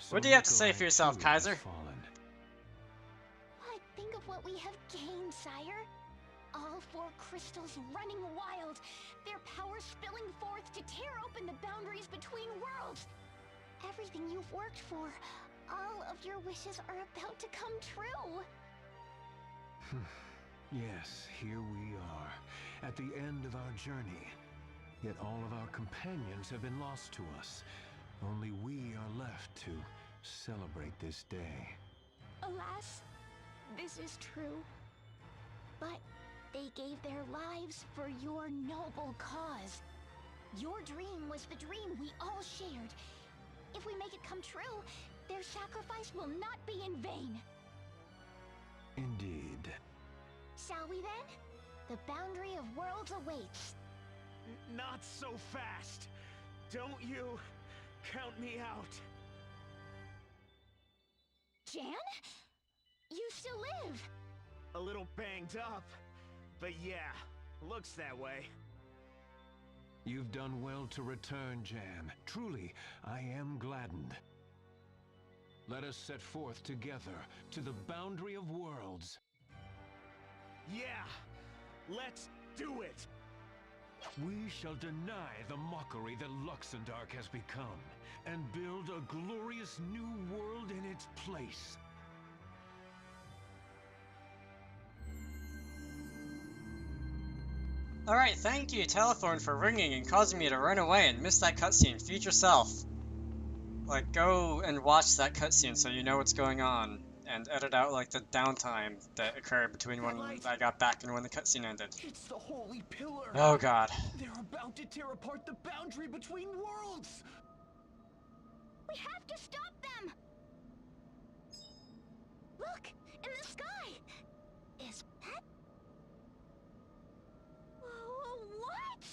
What do you have to say for yourself, Kaiser? But think of what we have gained, sire. All 4 crystals running wild, their power spilling forth to tear open the boundaries between worlds. Everything you've worked for, all of your wishes are about to come true. Yes, here we are, at the end of our journey. Yet all of our companions have been lost to us. Only we are left to celebrate this day. Alas, this is true. But they gave their lives for your noble cause. Your dream was the dream we all shared. If we make it come true, their sacrifice will not be in vain. Indeed. Shall we then? The boundary of worlds awaits. Not so fast! Don't you count me out! Jan? You still live! A little banged up, but yeah, looks that way. You've done well to return, Jan. Truly, I am gladdened. Let us set forth together to the boundary of worlds. Yeah, let's do it! We shall deny the mockery that Luxembourg has become, and build a glorious new world in its place. Alright, thank you, Telephone, for ringing and causing me to run away and miss that cutscene. Future self. Like, go and watch that cutscene so you know what's going on, and edit out, like, the downtime that occurred between when I got back and when the cutscene ended. It's the holy pillar! Oh god. They're about to tear apart the boundary between worlds! We have to stop them! Look! In the sky! Is that... What?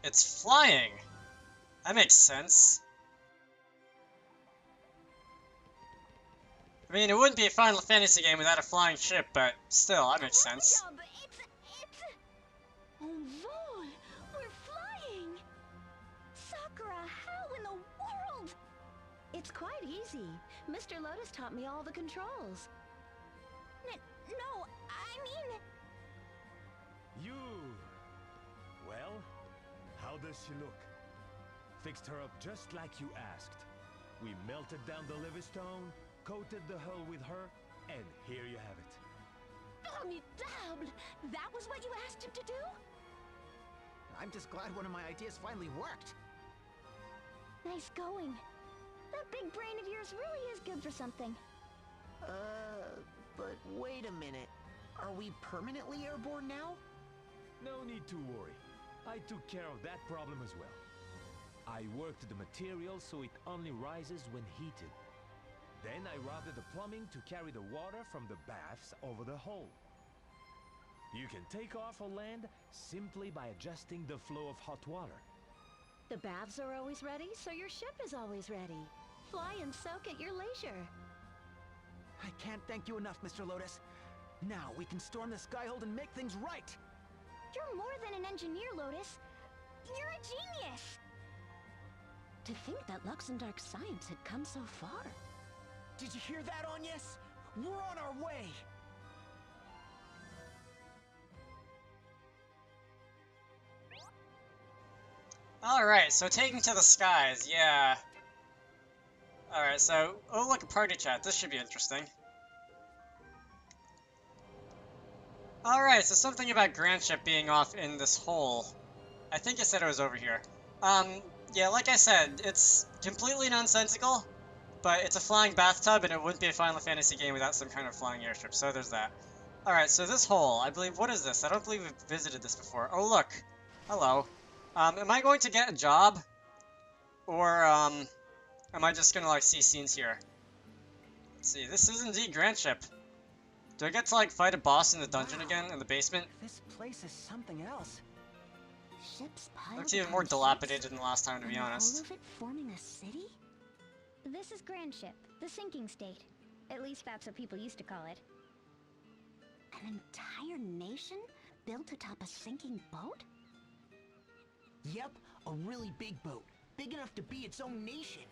It's flying! That makes sense. I mean, it wouldn't be a Final Fantasy game without a flying ship, but still, that makes sense. Oh, Vaughn! We're flying! Sakura, how in the world? It's quite easy. Mr. Lotus taught me all the controls. No, I mean... You... Well, how does she look? Fixed her up just like you asked. We melted down the Livingstone, coated the hull with her, and here you have it. Formidable! That was what you asked him to do? I'm just glad one of my ideas finally worked. Nice going. That big brain of yours really is good for something. But wait a minute. Are we permanently airborne now? No need to worry. I took care of that problem as well. I worked the material so it only rises when heated. Then I routed the plumbing to carry the water from the baths over the hull. You can take off or land simply by adjusting the flow of hot water. The baths are always ready, so your ship is always ready. Fly and soak at your leisure. I can't thank you enough, Mr. Lotus. Now we can storm the Skyhold and make things right! You're more than an engineer, Lotus. You're a genius! To think that Luxembourg's science had come so far. Did you hear that, Agnes? We're on our way! Alright, so taking to the skies, yeah. Alright, so, oh look, a party chat. This should be interesting. Alright, so something about Grandship being off in this hole. I think I said it was over here. Yeah, like I said, it's completely nonsensical, but it's a flying bathtub, and it wouldn't be a Final Fantasy game without some kind of flying airship, so there's that. Alright, so this hole, I believe, what is this? I don't believe we've visited this before. Oh look, hello. Am I going to get a job? Or, am I just gonna, like, see scenes here? Let's see, this is indeed Grandship. Do I get to, like, fight a boss in the dungeon again, in the basement? This place is something else. Ships piled Looks even upon more ships, dilapidated than last time, to be and honest. all of it forming a city? This is Grandship, the sinking state. At least that's what people used to call it. An entire nation built atop a sinking boat? Yep, a really big boat. Big enough to be its own nation.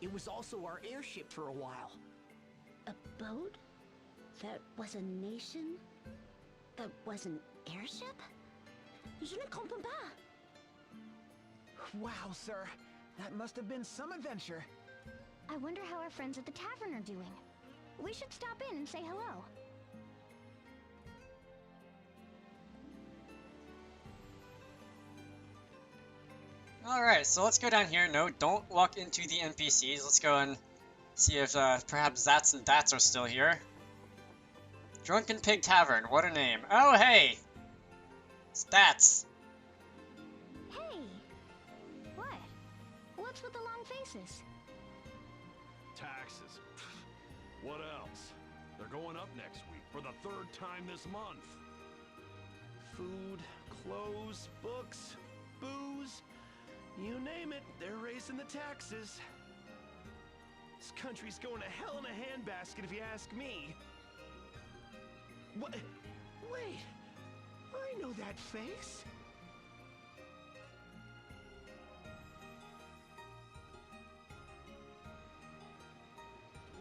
It was also our airship for a while. A boat? That was a nation? That was an airship? Je ne comprends pas. Wow, sir. That must have been some adventure. I wonder how our friends at the tavern are doing. We should stop in and say hello. Alright, so let's go down here. No, don't walk into the NPCs. Let's go and see if perhaps Zats and Dats are still here. Drunken Pig Tavern, what a name. Oh, hey! It's Dats. Hey! What? What's with the long faces? Taxes. What else? They're going up next week for the 3rd time this month. Food, clothes, books, booze. You name it, they're raising the taxes. This country's going to hell in a handbasket if you ask me. What? Wait, I know that face.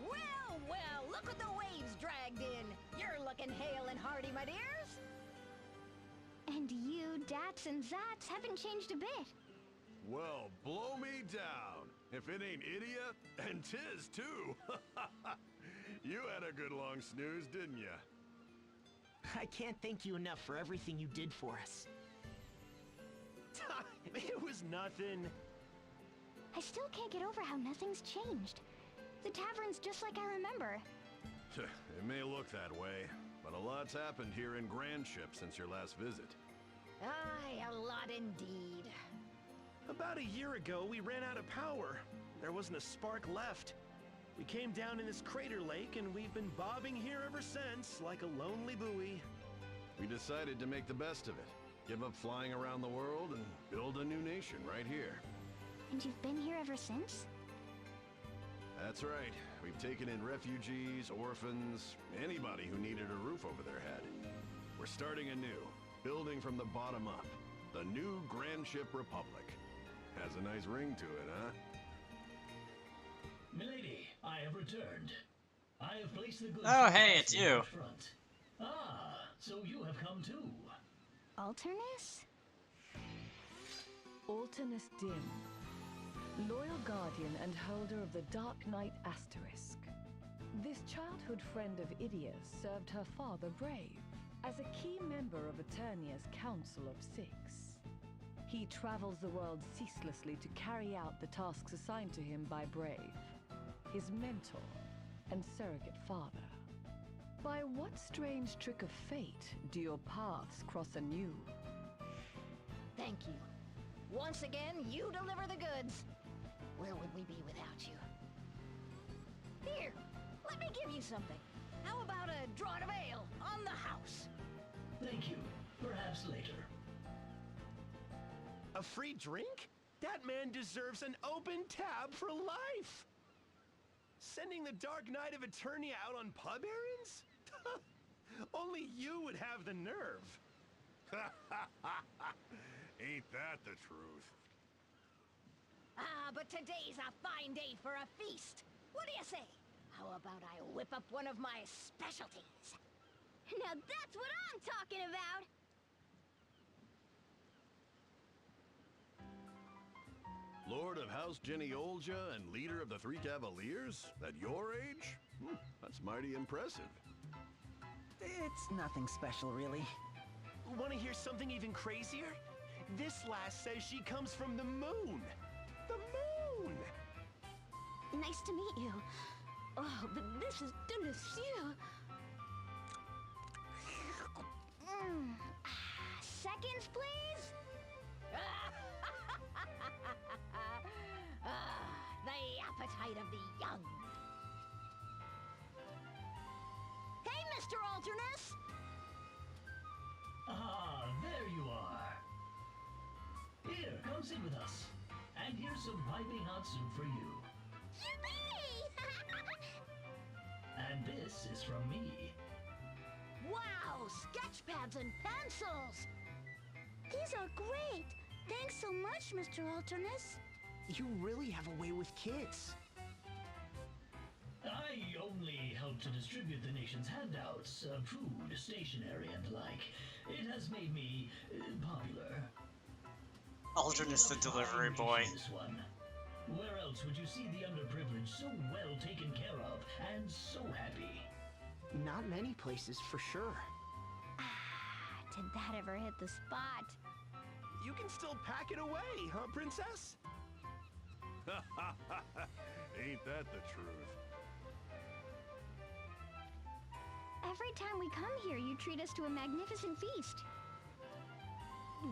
Well, well, look what the waves dragged in. You're looking hale and hearty, my dears. And you, Dats and Zats, haven't changed a bit. Well, blow me down. If it ain't idiot, and 'tis too. You had a good long snooze, didn't ya? I can't thank you enough for everything you did for us. It was nothing. I still can't get over how nothing's changed. The tavern's just like I remember. It may look that way, but a lot's happened here in Grandship since your last visit. Aye, a lot indeed. About a year ago, we ran out of power. There wasn't a spark left. We came down in this crater lake, and we've been bobbing here ever since, like a lonely buoy. We decided to make the best of it. Give up flying around the world and build a new nation right here. And you've been here ever since? That's right. We've taken in refugees, orphans, anybody who needed a roof over their head. We're starting anew, building from the bottom up. The new Grandship Republic. Has a nice ring to it, huh? Milady, I have returned. I have placed the goods. Oh, hey, it's you. Front. Ah, so you have come too. Alternus? Alternus Dim, loyal guardian and holder of the Dark Knight Asterisk. This childhood friend of Idia's served her father Brave as a key member of Eternia's Council of Six. He travels the world ceaselessly to carry out the tasks assigned to him by Brave, his mentor and surrogate father. By what strange trick of fate do your paths cross anew? Thank you. Once again, you deliver the goods. Where would we be without you? Here, let me give you something. How about a draught of ale on the house? Thank you. Perhaps later. A free drink? That man deserves an open tab for life! Sending the Dark Knight of Eternia out on pub errands? Only you would have the nerve. Ain't that the truth? Ah, but today's a fine day for a feast. What do you say? How about I whip up one of my specialties? Now that's what I'm talking about! Lord of House Jenny Olja and leader of the Three Cavaliers? At your age? That's mighty impressive. It's nothing special, really. Want to hear something even crazier? This lass says she comes from the moon. The moon! Nice to meet you. Oh, but this is delicious. Seconds, please? The appetite of the young. Hey, Mr. Alternus! Ah, there you are. Here, come sit with us. And here's some piping hot soup for you. And this is from me. Wow, sketch pads and pencils! These are great! Thanks so much! much, Mr. Alternus. You really have a way with kids. I only help to distribute the nation's handouts, food, stationery, and the like. It has made me popular. Alternus the delivery boy. This one. Where else would you see the underprivileged so well taken care of and so happy? Not many places, for sure. Ah, did that ever hit the spot? You can still pack it away, huh, Princess? Ain't that the truth? Every time we come here, you treat us to a magnificent feast.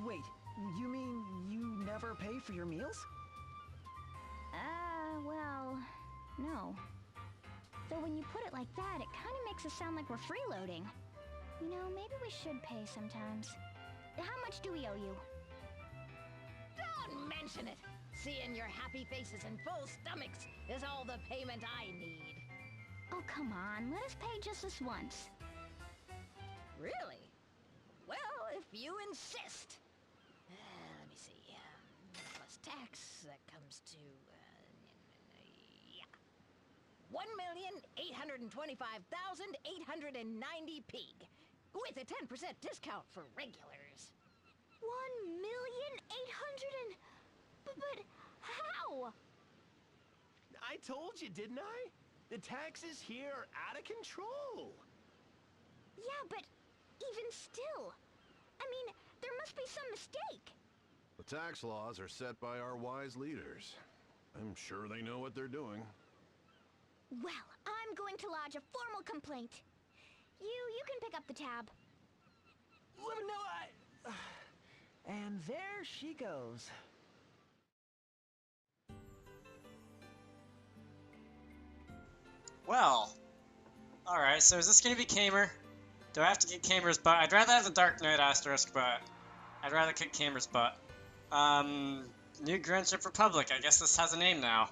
Wait, you mean you never pay for your meals? Well, no. Though when you put it like that, it kind of makes us sound like we're freeloading. You know, maybe we should pay sometimes. How much do we owe you? Don't mention it! Seeing your happy faces and full stomachs is all the payment I need. Oh, come on. Let us pay just this once. Really? Well, if you insist. Let me see. Plus tax, that comes to, yeah. 1,825,890 pig. With a 10% discount for regulars. 1,800,000 But how? I told you, didn't I? The taxes here are out of control. Yeah, but even still. I mean, there must be some mistake. The tax laws are set by our wise leaders. I'm sure they know what they're doing. Well, I'm going to lodge a formal complaint. You can pick up the tab. No, And there she goes. Well, alright, so is this gonna be Kamer? Do I have to kick Kamer's butt? I'd rather have the Dark Knight asterisk, but I'd rather kick Kamer's butt. New Grandship Republic. I guess this has a name now.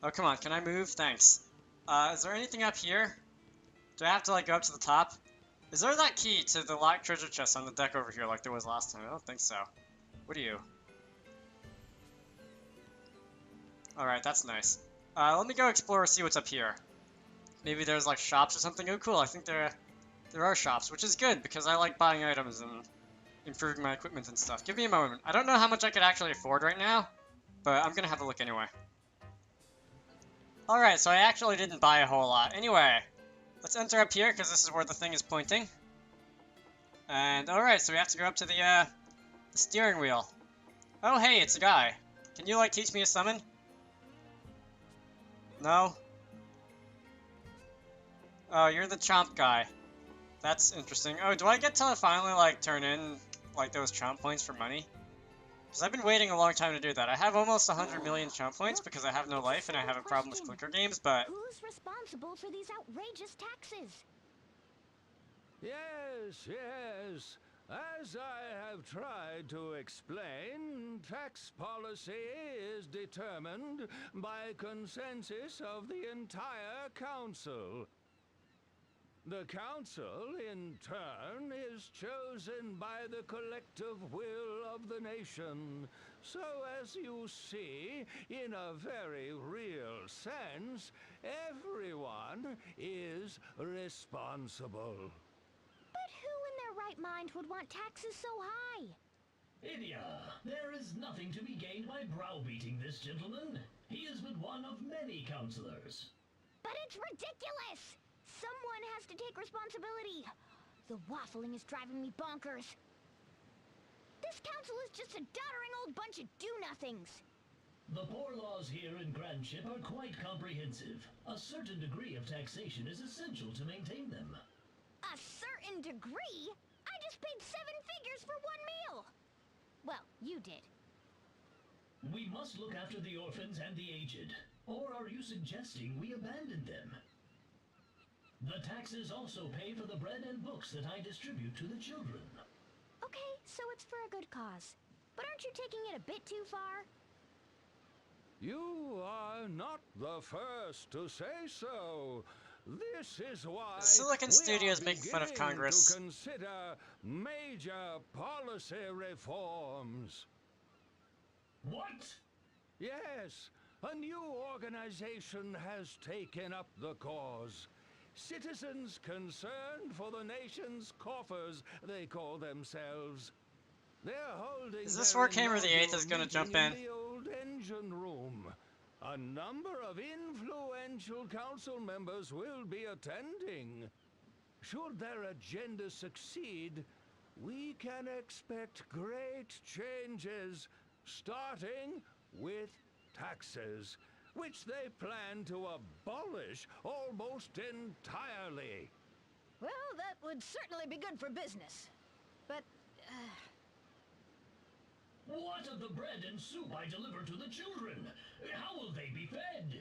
Oh, come on, can I move? Thanks. Is there anything up here? Do I have to, like, go up to the top? Is there that key to the locked treasure chest on the deck over here like there was last time? I don't think so. What are you? Alright, that's nice. Let me go explore, see what's up here. Maybe there's, like, shops or something. Oh, cool, I think there are shops, which is good, because I like buying items and improving my equipment and stuff. Give me a moment. I don't know how much I could actually afford right now, but I'm gonna have a look anyway. Alright, so I actually didn't buy a whole lot. Anyway, let's enter up here, because this is where the thing is pointing. And, alright, so we have to go up to the steering wheel. Oh, hey, it's a guy. Can you, like, teach me a summon? No? Oh, you're the chomp guy. That's interesting. Oh, do I get to finally, like, turn in, like, those chomp points for money? Because I've been waiting a long time to do that. I have almost 100 million chomp points because I have no life and I have a problem with clicker games, but... Who's responsible for these outrageous taxes? Yes, yes. As I have tried to explain, tax policy is determined by consensus of the entire council. The council, in turn, is chosen by the collective will of the nation. So, as you see, in a very real sense, everyone is responsible. But who in their right mind would want taxes so high? Idia, there is nothing to be gained by browbeating this gentleman. He is but one of many counselors. But it's ridiculous! Someone has to take responsibility. The waffling is driving me bonkers. This council is just a doddering old bunch of do-nothings. The poor laws here in Grandship are quite comprehensive. A certain degree of taxation is essential to maintain them. A certain degree? I just paid 7 figures for one meal. Well, you did. We must look after the orphans and the aged. Or are you suggesting we abandon them? The taxes also pay for the bread and books that I distribute to the children. Okay, so it's for a good cause. But aren't you taking it a bit too far? You are not the first to say so. This is why Silicon we Studios are making fun of beginning Congress. to consider major policy reforms. What? Yes, a new organization has taken up the cause. Citizens concerned for the nation's coffers, they call themselves. They're holding Is this their where Warhammer the 8th is inaugural gonna jump meeting in? the old engine room. A number of influential council members will be attending. Should their agenda succeed, we can expect great changes, starting with taxes, which they plan to abolish almost entirely. Well, that would certainly be good for business. But, What of the bread and soup I deliver to the children? How will they be fed?